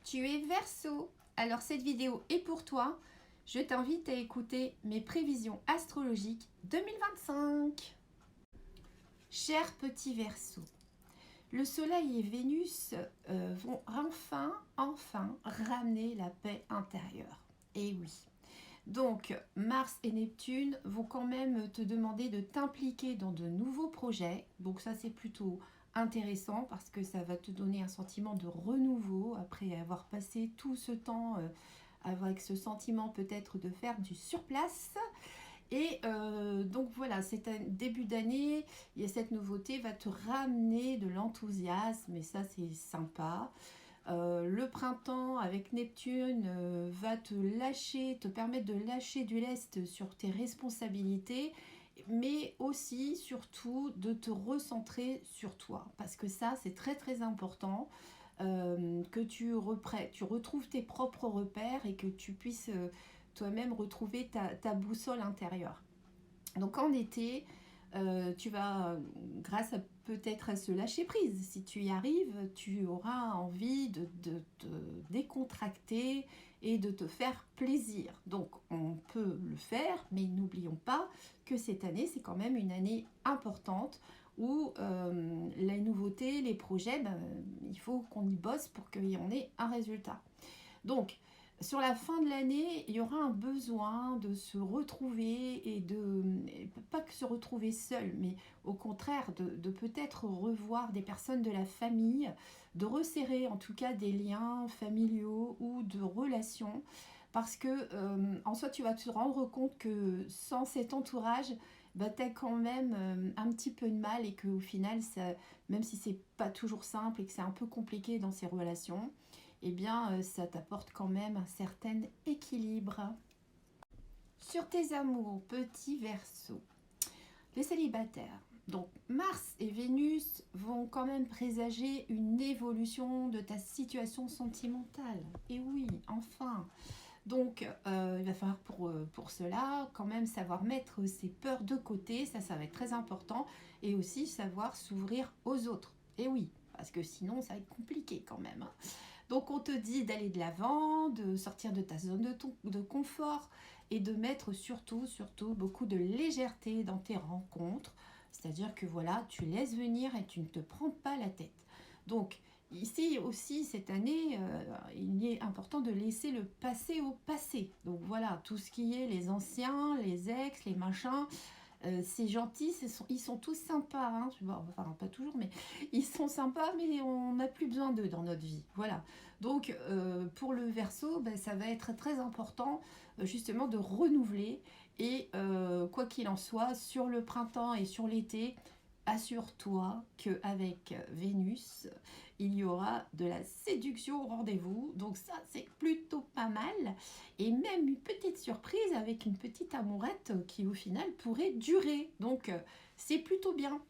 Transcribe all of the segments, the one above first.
Tu es Verseau, alors cette vidéo est pour toi. Je t'invite à écouter mes prévisions astrologiques 2025. Cher petit Verseau, le Soleil et Vénus vont enfin ramener la paix intérieure. Et oui. Donc, Mars et Neptune vont quand même te demander de t'impliquer dans de nouveaux projets. Donc ça, c'est plutôt intéressant parce que ça va te donner un sentiment de renouveau après avoir passé tout ce temps avec ce sentiment peut-être de faire du surplace. Et donc voilà, c'est un début d'année, et cette nouveauté va te ramener de l'enthousiasme et ça c'est sympa. Le printemps avec Neptune va te permettre de lâcher du lest sur tes responsabilités, mais aussi, surtout, de te recentrer sur toi. Parce que ça, c'est très très important, que tu retrouves tes propres repères et que tu puisses toi-même retrouver ta boussole intérieure. Donc en été, tu vas, grâce à peut-être à ce lâcher prise, si tu y arrives, tu auras envie de te décontracter et de te faire plaisir. Donc on peut le faire, mais n'oublions pas que cette année, c'est quand même une année importante où les nouveautés, les projets, il faut qu'on y bosse pour qu'il y en ait un résultat. Donc, sur la fin de l'année, il y aura un besoin de se retrouver et pas que se retrouver seul, mais au contraire de peut-être revoir des personnes de la famille, de resserrer en tout cas des liens familiaux ou de relations, parce que en soi tu vas te rendre compte que sans cet entourage, tu as quand même un petit peu de mal et qu'au final, ça, même si c'est pas toujours simple et que c'est un peu compliqué dans ces relations, eh bien, ça t'apporte quand même un certain équilibre. Sur tes amours, petit Verseau, les célibataires. Donc, Mars et Vénus vont quand même présager une évolution de ta situation sentimentale. Et oui, enfin. Donc, il va falloir pour cela quand même savoir mettre ses peurs de côté. Ça va être très important. Et aussi savoir s'ouvrir aux autres. Et oui, parce que sinon, ça va être compliqué quand même. Donc on te dit d'aller de l'avant, de sortir de ta zone de confort et de mettre surtout beaucoup de légèreté dans tes rencontres. C'est-à-dire que voilà, tu laisses venir et tu ne te prends pas la tête. Donc ici aussi, cette année, il est important de laisser le passé au passé. Donc voilà, tout ce qui est les anciens, les ex, les machins, c'est gentil, ils sont tous sympas, hein. Bon, enfin pas toujours, mais ils sont sympas, mais on n'a plus besoin d'eux dans notre vie. Voilà. Donc pour le Verseau, ça va être très important justement de renouveler et quoi qu'il en soit, sur le printemps et sur l'été, assure-toi qu'avec Vénus, il y aura de la séduction au rendez-vous. Donc ça, c'est plutôt pas mal. Et même une petite surprise avec une petite amourette qui, au final, pourrait durer. Donc, c'est plutôt bien.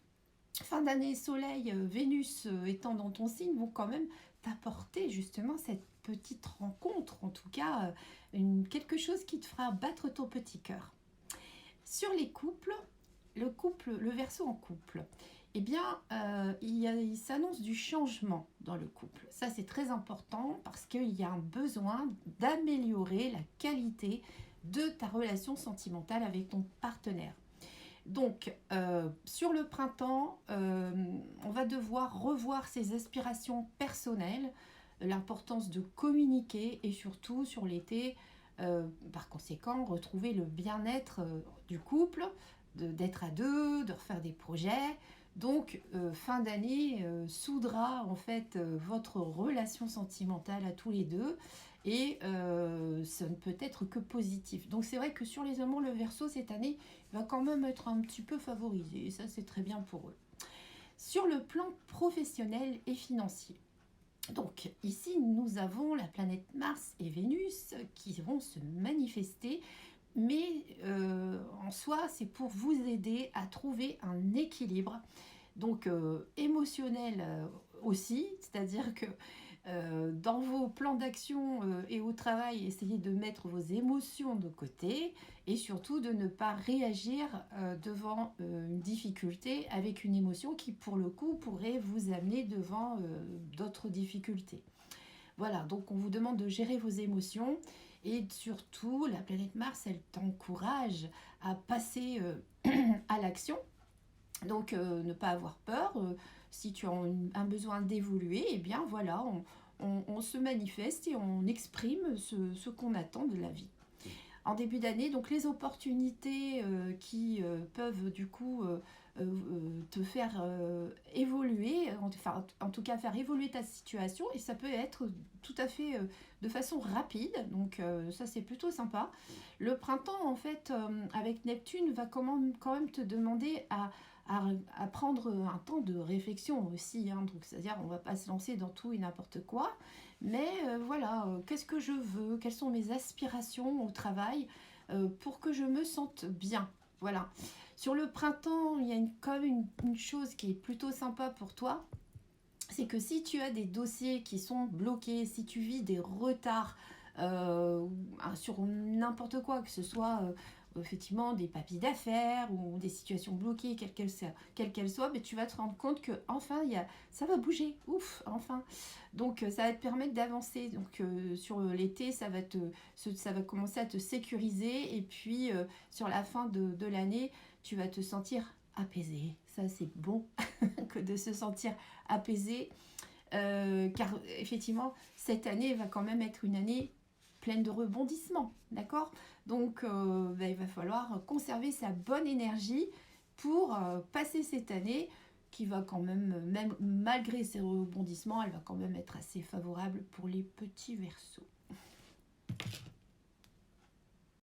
Fin d'année, Soleil, Vénus étant dans ton signe, vont quand même t'apporter justement cette petite rencontre. En tout cas, quelque chose qui te fera battre ton petit cœur. Sur les couples, le Verseau en couple, eh bien, il s'annonce du changement dans le couple. Ça, c'est très important parce qu'il y a un besoin d'améliorer la qualité de ta relation sentimentale avec ton partenaire. Donc, sur le printemps, on va devoir revoir ses aspirations personnelles, l'importance de communiquer et surtout sur l'été, par conséquent, retrouver le bien-être du couple, d'être à deux, de refaire des projets. Donc, fin d'année soudera en fait votre relation sentimentale à tous les deux et ça ne peut être que positif. Donc, c'est vrai que sur les amours, le Verseau cette année va quand même être un petit peu favorisé et ça, c'est très bien pour eux. Sur le plan professionnel et financier, donc ici nous avons la planète Mars et Vénus qui vont se manifester, mais en soi c'est pour vous aider à trouver un équilibre, donc émotionnel aussi, c'est-à-dire que dans vos plans d'action et au travail, essayez de mettre vos émotions de côté et surtout de ne pas réagir devant une difficulté avec une émotion qui pour le coup pourrait vous amener devant d'autres difficultés. Voilà, donc on vous demande de gérer vos émotions et surtout, la planète Mars, elle t'encourage à passer à l'action. Donc, ne pas avoir peur. Si tu as un besoin d'évoluer, eh bien voilà, on se manifeste et on exprime ce qu'on attend de la vie. En début d'année, donc les opportunités qui peuvent du coup te faire évoluer, enfin en tout cas faire évoluer ta situation, et ça peut être tout à fait de façon rapide, donc ça c'est plutôt sympa. Le printemps en fait avec Neptune va quand même te demander à prendre un temps de réflexion aussi, hein, donc c'est-à-dire on va pas se lancer dans tout et n'importe quoi, mais voilà, qu'est-ce que je veux, quelles sont mes aspirations au travail pour que je me sente bien. Voilà. Sur le printemps, il y a quand même une chose qui est plutôt sympa pour toi, c'est que si tu as des dossiers qui sont bloqués, si tu vis des retards sur n'importe quoi, que ce soit effectivement des papiers d'affaires ou des situations bloquées, quelles qu'elles soient, mais tu vas te rendre compte que enfin ça va bouger, ouf, enfin. Donc ça va te permettre d'avancer. Donc sur l'été, ça va commencer à te sécuriser et puis sur la fin de l'année, tu vas te sentir apaisé. Ça c'est bon que de se sentir apaisé, car effectivement cette année va quand même être une année pleine de rebondissements, d'accord? Donc il va falloir conserver sa bonne énergie pour passer cette année qui va quand même malgré ces rebondissements, elle va quand même être assez favorable pour les petits Verseaux.